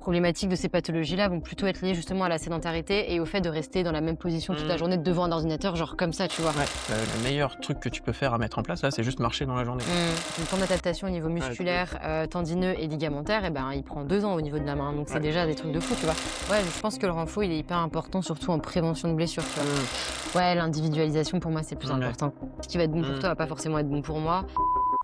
Problématiques de ces pathologies-là vont plutôt être liées justement à la sédentarité et au fait de rester dans la même position toute la Mmh. journée devant un ordinateur, genre comme ça, tu vois? Ouais, le meilleur truc que tu peux faire à mettre en place là, c'est juste marcher dans la journée. Le temps d'adaptation au niveau Ouais, de ouf. musculaire, tendineux et ligamentaire et ben, il prend 2 ans au niveau de la main, donc c'est Ouais. déjà des trucs de fou, tu vois? Ouais, je pense que le renfo, il est hyper important, surtout en prévention de blessures, tu vois? Mmh. Ouais, l'individualisation pour moi, c'est plus Ouais. important. Ce qui va être bon pour Mmh. toi va pas forcément être bon pour moi.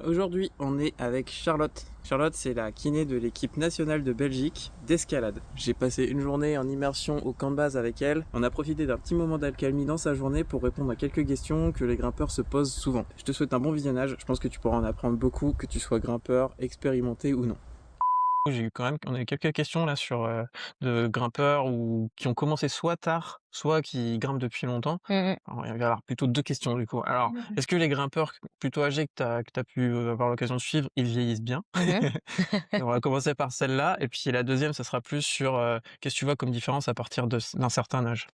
Aujourd'hui, on est avec Charlotte. Charlotte, c'est la kiné de l'équipe nationale de Belgique d'escalade. J'ai passé une journée en immersion au camp de base avec elle. On a profité d'un petit moment d'accalmie dans sa journée pour répondre à quelques questions que les grimpeurs se posent souvent. Je te souhaite un bon visionnage. Je pense que tu pourras en apprendre beaucoup, que tu sois grimpeur, expérimenté ou non. On a eu quelques questions là sur, de grimpeurs ou qui ont commencé soit tard, soit qui grimpent depuis longtemps. Mmh mh. Alors il va y avoir plutôt 2 questions du coup. Alors, est-ce que les grimpeurs plutôt âgés que tu as pu, avoir l'occasion de suivre, ils vieillissent bien? Mmh. Et on va commencer par celle-là et puis la deuxième, ça sera plus sur, qu'est-ce que tu vois comme différence à partir d'un certain âge?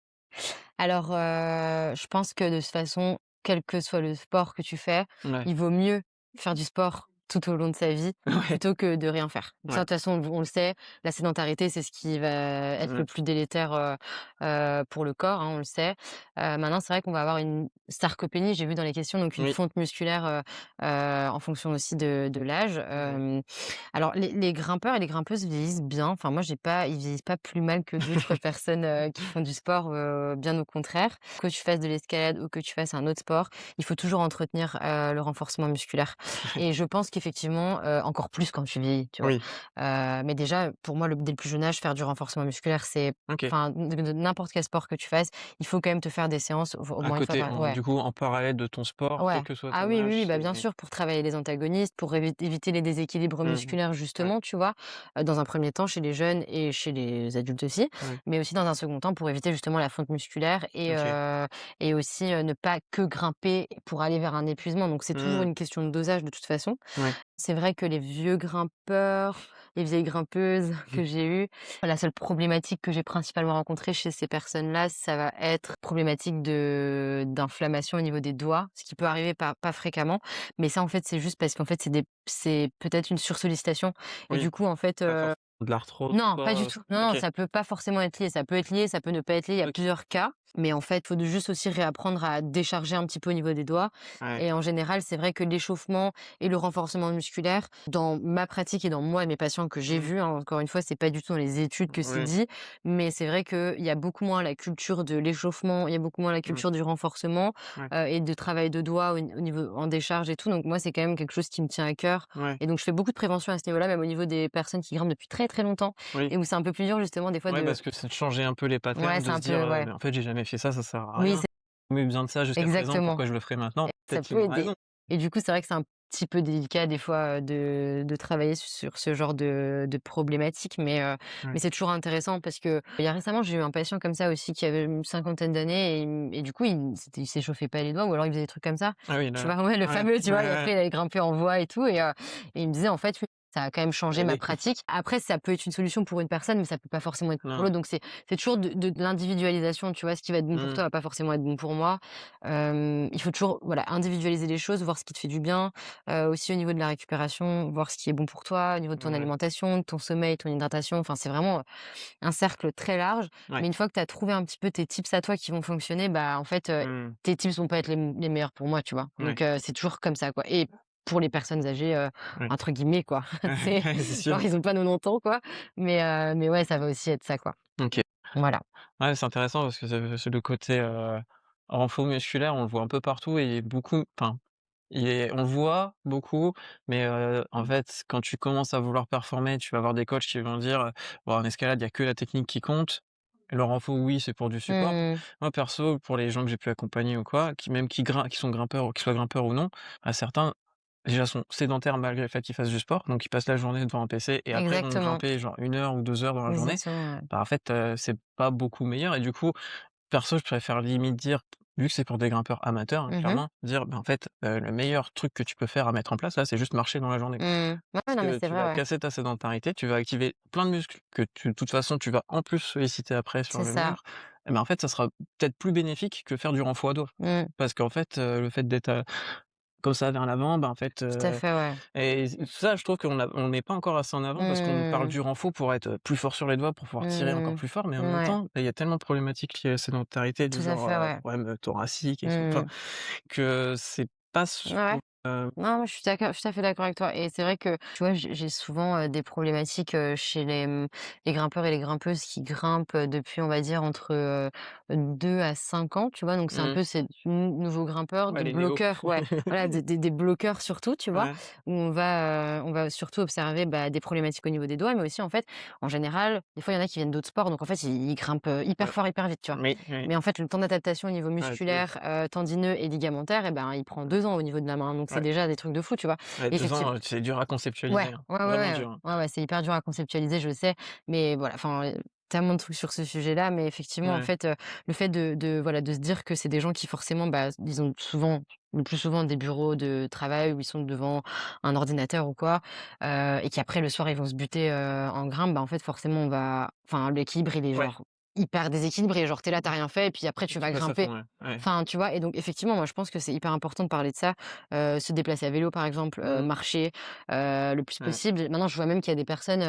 Alors, je pense que de toute façon, quel que soit le sport que tu fais, Ouais, il vaut mieux faire du sport tout au long de sa vie ouais, plutôt que de rien faire. Ça, de ouais. toute façon, on le sait, la sédentarité, c'est ce qui va être Mmh. le plus délétère, pour le corps, hein, on le sait. Maintenant, c'est vrai qu'on va avoir une sarcopénie, j'ai vu dans les questions, donc une Oui. fonte musculaire, en fonction aussi de l'âge. Ouais. Alors les grimpeurs et les grimpeuses vieillissent bien. Enfin moi j'ai pas ils vieillissent pas plus mal que d'autres personnes, qui font du sport, bien au contraire. Que tu fasses de l'escalade ou que tu fasses un autre sport, il faut toujours entretenir, le renforcement musculaire et je pense qu'effectivement, encore plus quand tu vieillis, tu vois? Oui, Mais déjà pour moi dès le plus jeune âge, faire du renforcement musculaire, c'est OK. enfin de n'importe quel sport que tu fasses, il faut quand même te faire des séances au À moins une fois côté, par du coup, en parallèle de ton sport, quel ouais. que soit Ah ton oui, oui, oui, âge, bah, bien c'est sûr, pour travailler les antagonistes, pour éviter les déséquilibres mmh. musculaires Ouais, justement, tu vois? Dans un premier temps chez les jeunes et chez les adultes aussi, ouais, mais aussi dans un second temps pour éviter justement la fonte musculaire OK. et aussi, ne pas que grimper pour aller vers un épuisement, donc c'est toujours Mmh. une question de dosage de toute façon. Ouais. C'est vrai que les vieux grimpeurs, les vieilles grimpeuses que j'ai eues, la seule problématique que j'ai principalement rencontrée chez ces personnes-là, ça va être problématique de d'inflammation au niveau des doigts, ce qui peut arriver pas fréquemment, mais ça, en fait, c'est juste parce qu'en fait, c'est peut-être une sursollicitation et Oui, du coup, en fait, pas forcément de l'arthrose ou non, pas du quoi, tout. Non, non, OK. ça peut pas forcément être lié. Ça peut être lié, ça peut ne pas être lié. Il y a OK. plusieurs cas. Mais en fait, faut juste aussi réapprendre à décharger un petit peu au niveau des doigts. Ouais. Et en général, c'est vrai que l'échauffement et le renforcement musculaire, dans ma pratique et dans moi et mes patients que j'ai Mmh. vus, hein, encore une fois, c'est pas du tout dans les études que c'est Ouais. dit, mais c'est vrai qu'il y a beaucoup moins la culture de l'échauffement, il y a beaucoup moins la Mmh. culture du renforcement Ouais. et de travail de doigts au niveau en décharge et tout. Donc moi, c'est quand même quelque chose qui me tient à cœur. Ouais. Et donc, je fais beaucoup de prévention à ce niveau-là, même au niveau des personnes qui grimpent depuis très très longtemps Oui. et où c'est un peu plus dur justement des fois Ouais, de parce que c'est de changer un peu les ouais, patterns, c'est de se un dire, peu ouais. «Mais en fait, j'ai jamais fait ça, ça sert à Oui, rien. c'est J'ai jamais eu besoin de ça jusqu'à présent, exactement. pourquoi je le ferais maintenant?» Et ça Peut-être peut qu'ils ont aider raison. et du coup, c'est vrai que c'est un petit peu délicat des fois, de travailler sur ce genre de problématiques, mais Ouais. c'est toujours intéressant parce que il y a récemment, j'ai eu un patient comme ça aussi qui avait une cinquantaine d'années et du coup, il s'échauffait pas les doigts ou alors il faisait des trucs comme ça. Ah oui, Tu là vois? Ouais, le ouais, fameux, ouais, tu vois? Et ouais. après il avait grimpé en voie et tout et il me disait: «En fait, oui, ça a quand même changé ma Les pratique». Après, ça peut être une solution pour une personne, mais ça peut pas forcément être pour non. l'autre, donc c'est toujours de l'individualisation, tu vois? Ce qui va être bon pour Mmh. toi va pas forcément être bon pour moi. Il faut toujours, voilà, individualiser les choses, voir ce qui te fait du bien, aussi au niveau de la récupération, voir ce qui est bon pour toi, au niveau de ton Ouais. alimentation, de ton sommeil, ton hydratation. Enfin, c'est vraiment, un cercle très large. Ouais. Mais une fois que tu as trouvé un petit peu tes tips à toi qui vont fonctionner, bah, en fait, Mmh. tes tips vont pas être les meilleurs pour moi, tu vois? Ouais. Donc, c'est toujours comme ça, quoi et pour les personnes âgées, Ouais. entre guillemets, quoi. C'est Ouais, c'est sûr. genre ils ont pas 90 ans, quoi, mais ouais, ça va aussi être ça, quoi. OK. Voilà. Ouais, c'est intéressant parce que c'est le côté, renfort musculaire, on le voit un peu partout et beaucoup enfin, on le voit beaucoup, mais en fait, quand tu commences à vouloir performer, tu vas avoir des coachs qui vont dire, «Bon, en escalade, il y a que la technique qui compte. Le renfort, oui, c'est pour du support». Mmh. Moi, perso, pour les gens que j'ai pu accompagner ou quoi, qui sont grimpeurs ou qui soient grimpeurs ou non, bah, certains, déjà, sont sédentaires malgré le fait qu'ils fassent du sport, donc ils passent la journée devant un PC et après vont Exactement. grimper genre 1 heure ou 2 heures dans la journée. Exactement, ouais. Bah, en fait, c'est pas beaucoup meilleur et du coup, perso, je préfère limite dire, vu que c'est pour des grimpeurs amateurs, hein, Mmh. clairement, dire: «Bah, en fait, le meilleur truc que tu peux faire à mettre en place là, c'est juste marcher dans la journée». Mmh. Ouais, ouais, Parce non, mais que c'est tu vrai, vas ouais. casser ta sédentarité, tu vas activer plein de muscles que de toute façon, tu vas en plus solliciter après sur C'est le ça. mur et ben, en fait, ça sera peut-être plus bénéfique que faire du renfort à dos. Mmh. Parce qu'en fait, le fait d'être comme ça vers l'avant, bah, en fait, Tout à fait, ouais. et ça, je trouve on met pas encore assez en avant parce qu'on parle Mmh. du renfo pour être plus fort sur les doigts, pour pouvoir tirer encore Mmh. plus fort, mais en même Ouais, temps, bah, il y a tellement de problématiques liées à la sédentarité du tout à genre, fait, ouais. problèmes thoraciques et tout, enfin, Mmh. que c'est pas Ouais, je ouais. trouve, Non, moi, je suis tout à fait d'accord avec toi et c'est vrai que, tu vois, j'ai souvent, des problématiques, chez les grimpeurs et les grimpeuses qui grimpent, depuis, on va dire, entre, 2 à 5 ans, tu vois? Donc c'est un mmh, peu ces nouveaux grimpeurs, ouais, des les néos. bloqueurs, ouais, voilà, des bloqueurs surtout, tu vois? Ouais, Où on va surtout observer, bah, des problématiques au niveau des doigts, mais aussi, en fait, en général, des fois, il y en a qui viennent d'autres sports, donc en fait, ils grimpent, hyper ouais. fort, hyper vite, tu vois? Oui, oui. Mais en fait, le temps d'adaptation au niveau Ouais, de musculaire, tendineux et ligamentaire et ben, il prend 2 ans au niveau de la main, donc c'est ouais, déjà des trucs de fou, tu vois? ouais, Et 2 ans, effectivement c'est dur à ouais, conceptualiser, hein. ouais, ouais, Vraiment ouais, dur, hein. ouais, ouais, c'est hyper dur à conceptualiser, je sais, mais voilà, enfin, tellement de trucs sur ce sujet-là, mais effectivement, en Ouais, fait, le fait voilà, de se dire que c'est des gens qui forcément, bah, ils ont souvent le plus souvent des bureaux de travail où ils sont devant un ordinateur ou quoi, et qu'après le soir ils vont se buter, en grimpe, bah, en fait, forcément on va enfin, l'équilibre il est ouais, genre hyper déséquilibré, genre tu es là, tu as rien fait et puis après tu tu vas passes à fond, grimper. ouais, ouais. Enfin, tu vois? Et donc effectivement, moi je pense que c'est hyper important de parler de ça, se déplacer à vélo par exemple, Mmh, marcher, le plus ouais. possible. Maintenant, je vois même qu'il y a des personnes,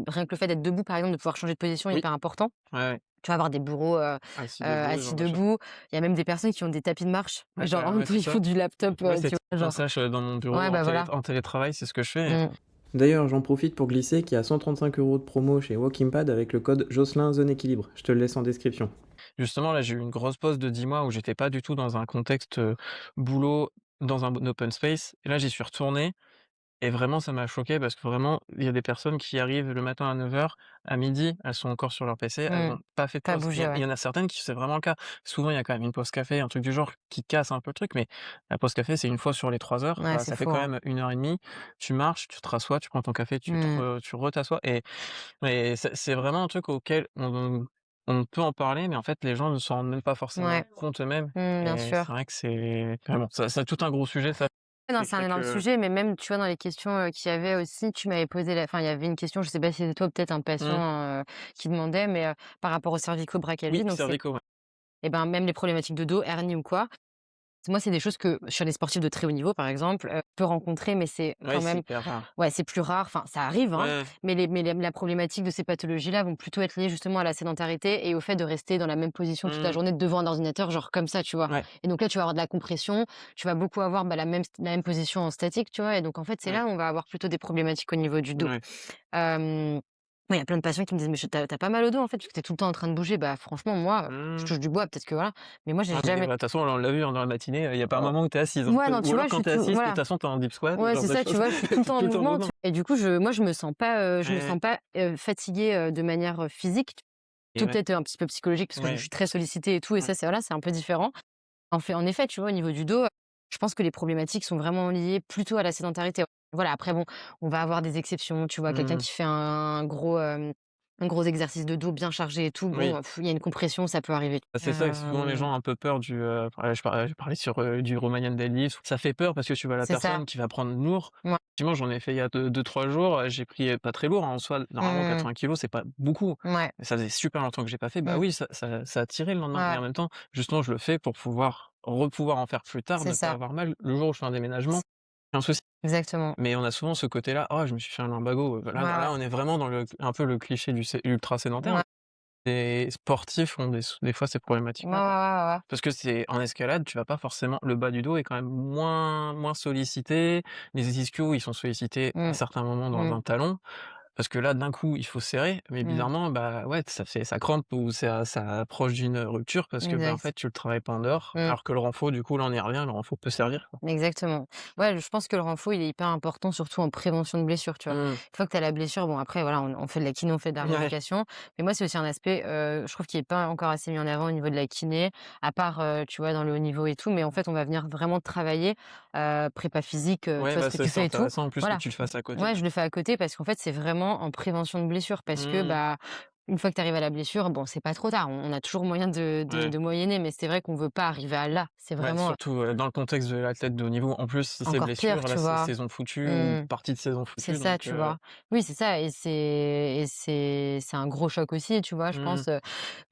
rien que le fait d'être debout par exemple, de pouvoir changer de position est Oui, hyper important. ouais, ouais. Tu vas avoir des bureaux, Assis debout, ce assis genre de choses. debout. Il y a même des personnes qui ont des tapis de marche, mais Ouais, genre en même ouais, temps c'est ils font ça. du laptop, Ouais, tu c'est vois? ça, Genre ça, dans mon bureau ouais, bah, voilà. en télétravail, c'est ce que je fais. Mmh. D'ailleurs, j'en profite pour glisser qu'il y a 135 € de promo chez WalkingPad avec le code Jocelyn Zone Équilibre. Je te le laisse en description. Justement, là, j'ai eu une grosse pause de 10 mois où j'étais pas du tout dans un contexte, boulot, dans un open space et là, j'y suis retourné et vraiment ça m'a choqué parce que vraiment, il y a des personnes qui arrivent le matin à 9 heures, à midi, elles sont encore sur leur PC, elles Mmh. ont pas fait de Pas pause. bouger, Il ouais. y en a certaines qui c'est vraiment le cas. Souvent, il y a quand même une pause café, un truc du genre qui casse un peu le truc, mais la pause café, c'est une fois sur les 3 heures, Ouais, bah, c'est ça fait fou, quand hein. même 1 heure et demie. Tu marches, tu te rassois, tu prends ton café, Mmh. tu t'assois et c'est vraiment un truc auquel on peut en parler, mais en fait, les gens ne s'en rendent même pas forcément Ouais. compte eux-mêmes Mmh, bien et c'est sûr. vrai que c'est bon, ça c'est tout un gros sujet ça, Ouais, non, qui c'est un fait énorme que sujet, mais même, tu vois, dans les questions, qu'il y avait aussi, tu m'avais posé la enfin, il y avait une question, je sais pas si c'était toi ou peut-être un mmh, patient, qui demandait, mais, par rapport aux oui, cervico-brachalies, donc c'est cervicaux, ouais. et ben, même les problématiques de dos, hernie ou quoi. Moi, c'est des choses que, sur les sportifs de très haut niveau, par exemple, peut rencontrer, mais c'est Ouais, quand c'est même hyper rare. ouais, c'est plus rare, enfin, ça arrive, hein, Ouais, mais la problématique de ces pathologies-là vont plutôt être liées justement à la sédentarité et au fait de rester dans la même position toute la mmh, journée devant un ordinateur, genre comme ça, tu vois? ouais, Et donc là, tu vas avoir de la compression, tu vas beaucoup avoir, bah, la même position en statique, tu vois? Et donc en fait, c'est ouais, là où on va avoir plutôt des problématiques au niveau du dos. ouais. Hem, ouais, il y a plein de patients qui me disent: «Mais tu as pas mal au dos, en fait, parce que tu es tout le temps en train de bouger?» Bah, franchement, moi, je Mmh. touche du bois, peut-être que voilà, mais moi, j'ai Ah mais jamais de toute façon, on l'a vu, hein, dans la matinée, il y a pas un oh moment où tu es assise, hein. ouais, non, Ou tu vois, alors je quand suis tu es tout assise, de toute voilà. façon, tu es en deep squat, ce Ouais, genre c'est de ça, tu choses. vois? Je suis tout le Tu es temps en tout le temps en mouvement, tu mouvement. et du coup, je me sens pas, Ouais, fatiguée, de manière, physique. et Tout ouais, peut-être un petit peu psychologique parce que je ouais, suis très sollicitée et tout et ouais. ça, c'est voilà, c'est un peu différent. En effet, tu vois, au niveau du dos, je pense que les problématiques sont vraiment liées plutôt à la sédentarité. Voilà, après bon, on va avoir des exceptions, tu vois? Quelqu'un Mmh, qui fait un gros exercice de dos bien chargé et tout, oui. bon, il y a une compression, ça peut arriver. Bah, c'est ça, souvent les gens ont un peu peur ouais, je parlais sur, du Romanian deadlift. Ça fait peur parce que tu vois la C'est ça. personne qui va prendre lourd. Ouais. Effectivement, j'en ai fait il y a 2-3 jours, j'ai pris, pas très lourd, hein, en soi, normalement Mmh. 80 kilogrammes, c'est pas beaucoup. Ouais. Mais ça faisait super longtemps que j'ai pas fait. Bah Mmh. oui, ça a tiré le lendemain et Ouais, en même temps, justement, je le fais pour pouvoir en faire plus tard, c'est ne pas ça. avoir mal. Le jour où je fais un déménagement, un souci. Exactement. Mais on a souvent ce côté-là: «Oh, je me suis fait un lumbago», Ouais, ouais. là, on est vraiment dans un peu le cliché du ultra sédentaire. Ouais. Les sportifs ont des fois ces Ouais, ouais, problématiques-là, quoi. ouais, ouais. Parce que c'est en escalade, tu vas pas forcément le bas du dos est quand même moins sollicité. Les ischios, ils sont sollicités à Mmh. certains moments dans Mmh. un talon. Parce que là, d'un coup, il faut serrer, mais Mmh. bizarrement, bah, ouais, ça crampe ou ça approche d'une rupture parce que, bah, en Exact. fait, tu le travailles pas en dehors. Mmh. Alors que le renfort, du coup, là, on y revient, le renfort peut servir, quoi. Exactement. Ouais, je pense que le renfo, il est hyper important, surtout en prévention de blessures, tu vois? Mmh. Une fois que tu as la blessure, bon après voilà, on fait de la kiné, on fait de la Ouais, rééducation, mais moi, c'est aussi un aspect, je trouve qui est pas encore assez mis en avant au niveau de la kiné, à part, tu vois, dans le haut niveau et tout, mais en fait, on va venir vraiment travailler, prépa physique, tu ouais, vois, ce bah, que ça, tu c'est fais et tout. intéressant en plus que Voilà. tu le fasses à côté. Ouais, je le fais à côté parce qu'en fait, c'est vraiment en prévention de blessures parce que, Mmh. bah, une fois que tu arrives à la blessure, bon, c'est pas trop tard. On a toujours moyen Ouais. de moyenner, mais c'est vrai qu'on veut pas arriver à là. C'est Ouais, vraiment, surtout, dans le contexte de l'athlète de haut niveau. En plus, si c'est encore pire, blessure, là, tu c'est vois? saison foutue ou Mmh. partie de saison C'est foutue ça, donc tu vois? Oui, c'est ça et c'est un gros choc aussi, tu vois, je mmh, pense,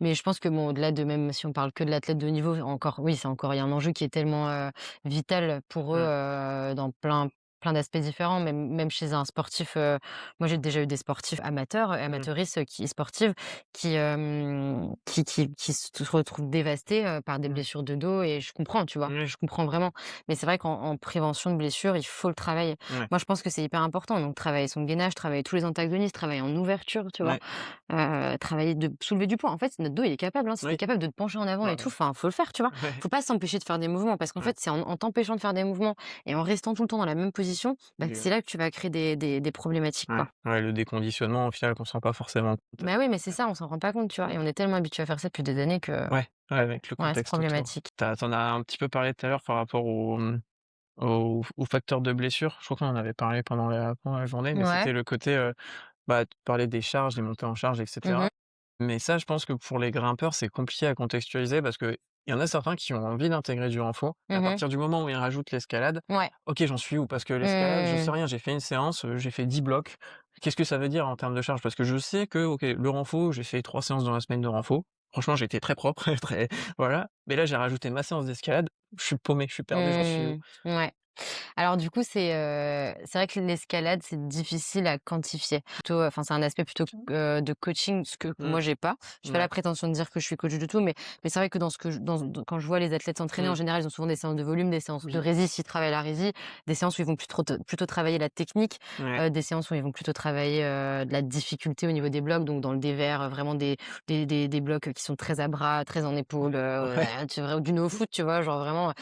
mais je pense que bon, au-delà de même si on parle que de l'athlète de haut niveau, encore oui, c'est encore il y a un enjeu qui est tellement, vital pour eux, mmh, dans plein d'aspects différents, même chez un sportif, moi j'ai déjà eu des sportifs amateurs, mmh, amateuristes, qui sportives qui se retrouvent dévastés, par des mmh. blessures de dos et je comprends, tu vois? Oui, Je comprends vraiment, mais c'est vrai qu'en prévention de blessures, il faut le travailler. ouais, Moi, je pense que c'est hyper important, donc travailler son gainage, travailler tous les antagonistes, travailler en ouverture, tu vois? ouais, Travailler de soulever du poids. En fait, notre dos, il est capable, hein. Si tu es oui, capable de te pencher en avant et bah, tout, enfin, faut le faire, tu vois? ouais, Faut pas s'empêcher de faire des mouvements parce qu'en ouais, fait, c'est en t'empêchant de faire des mouvements et en restant tout le temps dans la même position, bah, que du c'est là que tu vas créer des problématiques, ouais, quoi. ouais, le déconditionnement au final qu'on se rend pas forcément compte. Bah, oui, mais c'est ça, on s'en rend pas compte, tu vois? Et on est tellement habitué à faire ça depuis des années que Ouais, ouais, avec le ouais, c'est contexte autour. problématique. Tu as un petit peu parlé tout à l'heure par rapport aux facteurs de blessure. Je crois qu'on en avait parlé pendant la journée, mais Ouais. c'était le côté, bah, tu parlais des charges, des montées en charge et Mmh. cetera. Mais ça, je pense que pour les grimpeurs, c'est compliqué à contextualiser parce qu'il y en a certains qui ont envie d'intégrer du renfort et à Mmh. partir du moment où ils rajoutent l'escalade, Ouais. OK, j'en suis où? Parce que l'escalade, je sais Mmh. rien, j'ai fait une séance, j'ai fait 10 blocs. Qu'est-ce que ça veut dire en termes de charge? Parce que je sais que, OK, le renfort, j'ai fait 3 séances dans la semaine de renfort. Franchement, j'étais très propre, très voilà. Mais là, j'ai rajouté ma séance d'escalade, je suis paumé, je suis perdu, j'en suis où? Mmh. Ouais. Alors du coup, c'est vrai que l'escalade, c'est difficile à quantifier. Plutôt, enfin, c'est un aspect plutôt, de coaching, ce que Mmh, moi j'ai pas. J'ai pas la ouais, prétention de dire que je suis coach du tout, mais c'est vrai que dans ce que je dans quand je vois les athlètes s'entraîner, en mmh, général, ils ont souvent des séances de volume, des séances de oui, rési s'ils travaillent la rési, des séances où ils vont plutôt travailler la technique, ouais, des séances où ils vont plutôt travailler, de la difficulté au niveau des blocs, donc dans le dévers, vraiment des blocs qui sont très à bras, très en épaule, ouais, tu vois? Du no foot, tu vois? Genre vraiment,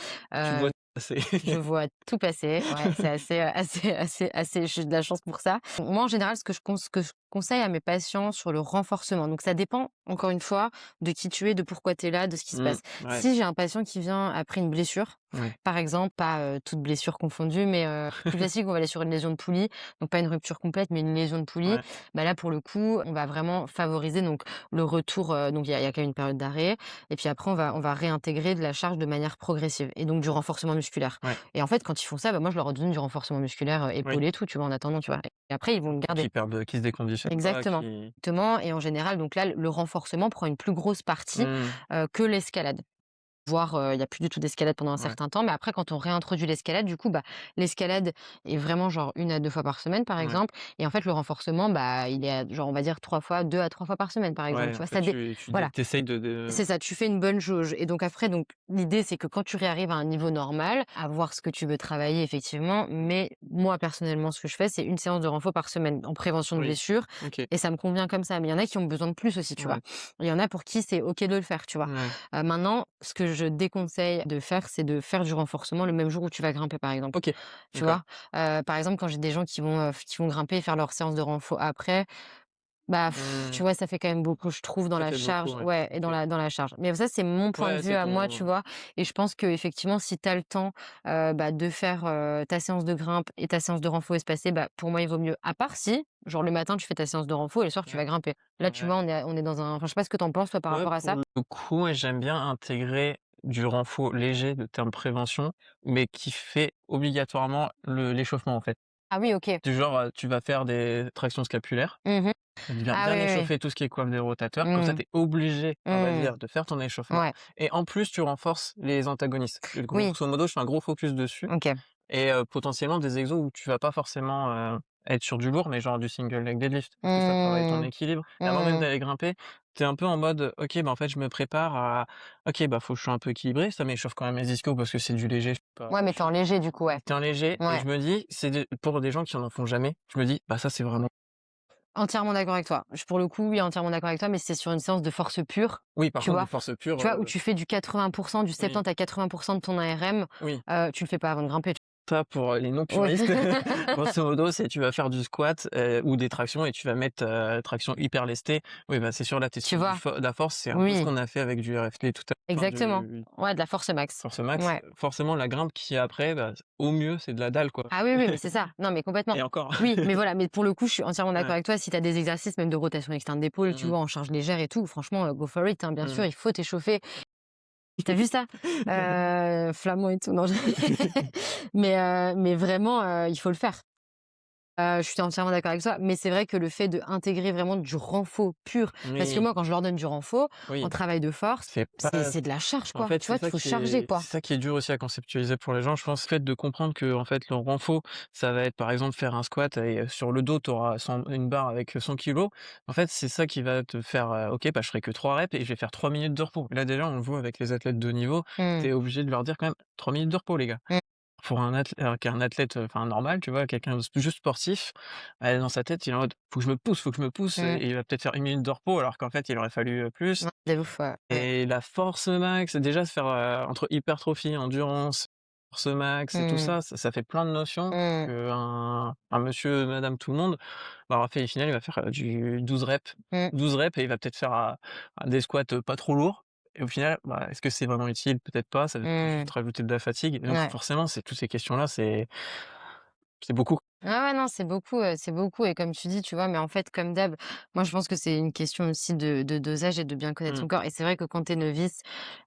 tu vois heu passer. je vois tout passer, ouais, c'est assez, assez j'ai de la chance pour ça. Moi, en général, ce que je conseille à mes patients sur le renforcement, donc ça dépend, encore une fois, de qui tu es, de pourquoi tu es là, de ce qui se Mmh, passe. ouais, Si j'ai un patient qui vient après une blessure, ouais, par exemple, pas, toutes blessures confondues, mais, plus classique, on va aller sur une lésion de poulie, donc pas une rupture complète, mais une lésion de poulie. ouais, Bah, là, pour le coup, on va vraiment favoriser donc le retour, donc il y a quand même une période d'arrêt et puis après on va réintégrer de la charge de manière progressive et donc du renforcement musculaire. ouais, Et en fait, quand ils font ça, bah, moi, je leur donne du renforcement musculaire, oui. épaule et tout, tu vois, en attendant, tu vois? Et après, ils vont le Pour garder. qu'ils se déconditionnent pas, Exactement. qu'ils Exactement et en général, donc là, le renforcement prend une plus grosse partie, mmh, que l'escalade. Voire, il y a plus du tout d'escalade pendant un ouais, certain temps, mais après quand on réintroduit l'escalade, du coup, bah, l'escalade est vraiment genre 1 à 2 fois par semaine, par ouais, exemple et en fait, le renforcement, bah, il est à genre, on va dire 3 fois, 2 à 3 fois par semaine, par exemple, ouais, tu en vois? fait, Ça dé tu voilà. tu essayes de C'est ça, tu fais une bonne jauge et donc après donc l'idée c'est que quand tu réarrives à un niveau normal, à voir ce que tu veux travailler effectivement, mais moi personnellement ce que je fais c'est une séance de renfo par semaine en prévention de oui, blessures OK, et ça me convient comme ça. Mais il y en a qui ont besoin de plus aussi, tu vois? ouais, Il y en a pour qui c'est OK de le faire, tu vois? ouais, Maintenant, ce que je déconseille de faire, c'est de faire du renforcement le même jour où tu vas grimper, par exemple. OK, Tu d'accord. vois? Par exemple, quand j'ai des gens qui vont grimper et faire leur séance de renfo après, bah, tu Mmh, vois, ça fait quand même beaucoup, je trouve, dans ça la fait beaucoup, charge ouais, ouais et OK. dans la charge. Mais ça, c'est mon point de Ouais, vue c'est à moi, tu ton vois? Et je pense qu'effectivement, si tu as le temps, bah, de faire, ta séance de grimpe et ta séance de renfo espacée, bah, pour moi, il vaut mieux. À part si, genre, le matin, tu fais ta séance de renfo et le soir, tu ouais, vas grimper. Là, tu ouais. vois, on est dans un enfin, je sais pas ce que tu en penses, toi, par Ouais, rapport à pour ça? le coup, ouais, j'aime bien intégrer du renfort léger de terme prévention, mais qui fait obligatoirement l'échauffement, en fait. Ah oui, OK. Du genre, tu vas faire des tractions scapulaires. Mmh. Bien Ah oui, bien oui, oui. échauffer tout ce qui est coiffe des rotateurs, comme ça Mmh. tu es obligé, on va Mmh. dire, de faire ton échauffement Ouais. et en plus tu renforces les antagonistes. Oui. Grosso modo, je fais un gros focus dessus OK. et potentiellement des exos où tu vas pas forcément, être sur du lourd, mais genre du single leg deadlift. Du coup, ça travaille ton Mmh. équilibre et avant même Mmh. d'aller grimper, tu es un peu en mode: «OK, bah, en fait, je me prépare à OK, bah, faut que je sois un peu équilibré, ça m'échauffe quand même les ischios parce que c'est du léger, je suis pas Ouais, mais je tu es suis en léger, du coup, ouais. bien léger» et Ouais. je me dis, c'est pour des gens qui en font jamais, je me dis: «Bah, ça, c'est vraiment» Entièrement d'accord avec toi. Pour le coup, oui, entièrement d'accord avec toi, mais c'est sur une séance de force pure, oui, par tu contre, de vois? force pure, Tu vois, où tu fais du 80 du oui, 70 à 80 de ton ARM, oui. tu le fais pas avant de grimper. Tabata pour les non Ouais. puristes. Grosso modo, c'est tu vas faire du squat, ou des tractions et tu vas mettre, traction hyper lestée. Oui, bah, c'est sûr là, tu es Tu sur du vois? fo de la force, c'est un peu ce Oui, qu'on a fait avec du RFT tout à l'heure, enfin exactement. du Ouais, de la force max. force max. Ouais. Forcément la grimpe qui est après, bah, au mieux, c'est de la dalle, quoi. Ah oui, oui, mais c'est ça. Non, mais complètement. Et encore. Oui, mais voilà, mais pour le coup, je suis entièrement d'accord Ouais. avec toi. Si tu as des exercices même de rotation externe d'épaule, tu Mmh vois, en charge légère et tout, franchement, go for it, hein, bien sûr, mh. il faut t'échauffer. Tu vu ça? Flamand et tout, non, je mais vraiment, il faut le faire. Je suis entièrement d'accord avec toi, mais c'est vrai que le fait d'intégrer vraiment du renfort pur parce que Oui, moi, quand je leur donne du renfort en oui, travail de force, c'est c'est pas c'est de la charge, en quoi. fait, Tu vois? Il faut charger, quoi. c'est ça qui est dur aussi à conceptualiser pour les gens, je pense. Le fait de comprendre que en fait, le renfort, ça va être, par exemple, faire un squat et sur le dos, tu auras une barre avec 100 kilogrammes. En fait, c'est ça qui va te faire, «OK, bah, je ferai que 3 reps et je vais faire 3 minutes de repos». Là, déjà, on le voit avec les athlètes de haut niveau, tu Mmh. es obligé de leur dire quand même: «3 minutes de repos, les gars». Mmh. Pour qu'un athlète, enfin normal, tu vois? Quelqu'un de juste sportif, dans sa tête, il est en mode: faut que je me pousse» Mmh. et il va peut-être faire 1 minute de repos alors qu'en fait, il aurait fallu, plus. Ouais, de ouf, ouais, ouais. Et la force max, déjà se faire, entre hypertrophie, endurance, force max et tout Mmh. ça, ça fait plein de notions Mmh. qu'un monsieur, madame, tout le monde va avoir fait au final, il va faire, du 12 reps. Mmh. 12 reps et il va peut-être faire, des squats, pas trop lourds et au final, bah, est-ce que c'est vraiment utile? Peut-être pas, ça va peut-être Mmh. juste rajouter de la fatigue et donc Ouais. forcément, c'est toutes ces questions-là, c'est beaucoup. Ah ouais, non, c'est beaucoup et comme tu dis, tu vois? Mais en fait, comme d'hab, moi, je pense que c'est une question aussi de dosage et de bien connaître Mmh, son corps et c'est vrai que quand tu es novice,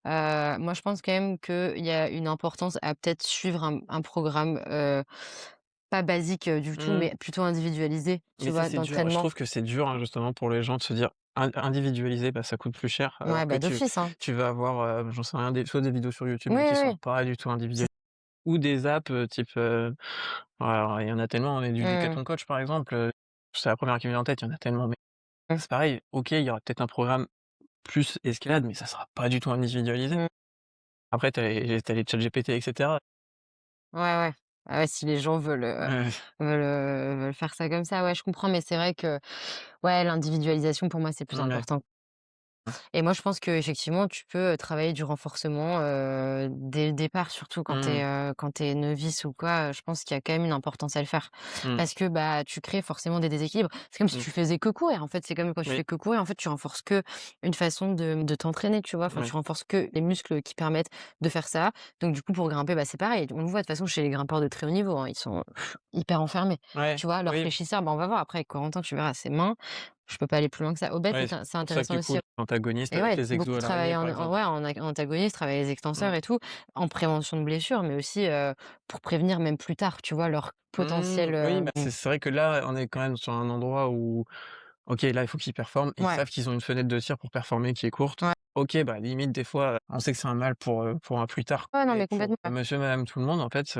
moi, je pense quand même qu'il y a une importance à peut-être suivre un programme, pas basique, du tout, mmh. mais plutôt individualisé, tu Mais ça, vois? c'est dur. Je D'entraînement. trouve que c'est dur, hein, justement pour les gens de se dire individualiser, bah, ça coûte plus cher Ouais, alors que bah, d'office, hein. tu vas avoir, j'en sais rien, soit des vidéos sur YouTube, Oui, mais qui oui, sont oui. pas du tout C'est individualisées ou des apps, type, alors il y en a tellement, mais du mmh, Decathlon Coach par exemple, c'est la première qui me vient en tête, il y en a tellement, mais mmh, c'est pareil, OK, il y aura peut-être un programme plus escalade, mais ça sera pas du tout individualisé. mmh. Après tu as les ChatGPT et cetera. Ouais, ouais. Ah ouais, si les gens Ouais, veulent faire ça comme ça, ouais, je comprends, mais c'est vrai que, ouais, l'individualisation pour moi, c'est plus ouais, important. Et moi, je pense qu'effectivement, tu peux, travailler du renforcement, dès le départ, surtout mmh, quand tu es novice ou quoi, je pense qu'il y a quand même une importance à le faire. mmh, Parce que, bah, tu crées forcément des déséquilibres. C'est comme si mmh, tu faisais que courir, en fait, c'est comme quand tu oui, fais que courir, en fait, tu renforces que une façon de t'entraîner, tu vois? Enfin, ouais, tu renforces que les muscles qui permettent de faire ça. Donc du coup, pour grimper, bah, c'est pareil. On le voit de toute façon chez les grimpeurs de très haut niveau, hein, ils sont hyper enfermés. ouais, Tu vois? Leur oui. fléchisseur, bah, on va voir après avec Corentin, tu verras ses mains, je peux pas aller plus loin que ça. Au bec, Ouais, c'est pour ça que intéressant du coup, aussi. l'antagoniste Et avec ouais, les exos beaucoup à l'araignée, travailler par en exemple. ouais, en antagoniste, travailler les Mmh. extenseurs et tout, en prévention de blessures, mais aussi, pour prévenir même plus tard, tu vois? Leur Mmh, potentiel, oui, bah, c'est vrai que là, on est quand même sur un endroit où, OK, là, il faut qu'ils performent. Ils ouais, savent qu'ils ont une fenêtre de tir pour performer qui est courte. ouais. OK, bah, limite, des fois, on sait que c'est un mal pour un plus tard, Ouais, non, mais mais pour complètement, ouais. monsieur, madame, tout le monde, en fait,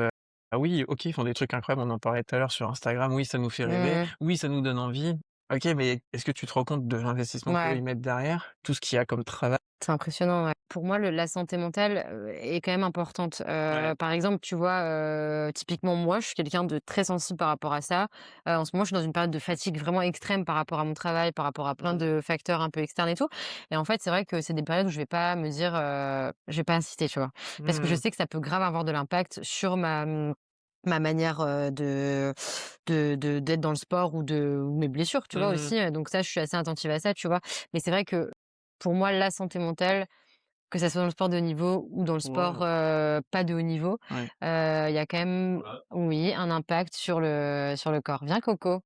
ah oui, OK, ils font des trucs incroyables, on en parlait tout à l'heure sur Instagram. Oui, ça nous fait rêver. Mmh. Oui, ça nous donne envie. OK, mais est-ce que tu te rends compte de l'investissement qu'eux, Ouais. ils mettent derrière? Tout ce qu'il y a comme travail? C'est impressionnant, ouais. Pour moi, la santé mentale, est quand même importante. Ouais. Par exemple, tu vois, typiquement moi, je suis quelqu'un de très sensible par rapport à ça. En ce moment, je suis dans une période de fatigue vraiment extrême par rapport à mon travail, par rapport à plein Mmh. de facteurs un peu externes et tout. Et en fait, c'est vrai que c'est des périodes où je vais pas me dire, je vais pas insister, tu vois? Parce que je Mmh. sais que ça peut grave avoir de l'impact sur ma manière, d'être dans le sport ou mes blessures, tu vois, Mmh. aussi, donc ça, je suis assez attentive à ça, tu vois? Mais c'est vrai que pour moi, la santé mentale, que ça soit dans le sport de haut niveau ou dans le sport, Ouais, pas de haut niveau, ouais. il y a quand même, oui, un impact sur le corps. Viens Coco.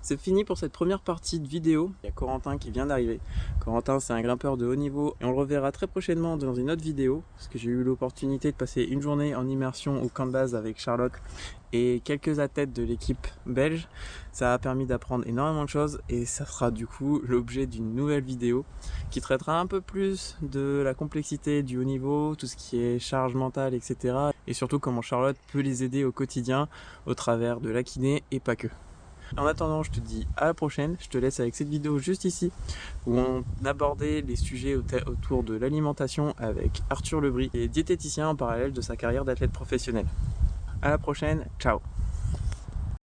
C'est fini pour cette première partie de vidéo. Il y a Corentin qui vient d'arriver. Corentin, c'est un grimpeur de haut niveau et on le reverra très prochainement dans une autre vidéo parce que j'ai eu l'opportunité de passer une journée en immersion au camp de base avec Charlotte et quelques athlètes de l'équipe belge. Ça a permis d'apprendre énormément de choses et ça sera du coup l'objet d'une nouvelle vidéo qui traitera un peu plus de la complexité du haut niveau, tout ce qui est charge mentale, etc. Et surtout comment Charlotte peut les aider au quotidien au travers de la kiné et pas que. En attendant, je te dis à la prochaine. Je te laisse avec cette vidéo juste ici où on abordait les sujets autour de l'alimentation avec Arthur Lebris, et diététicien en parallèle de sa carrière d'athlète professionnel. À la prochaine, ciao.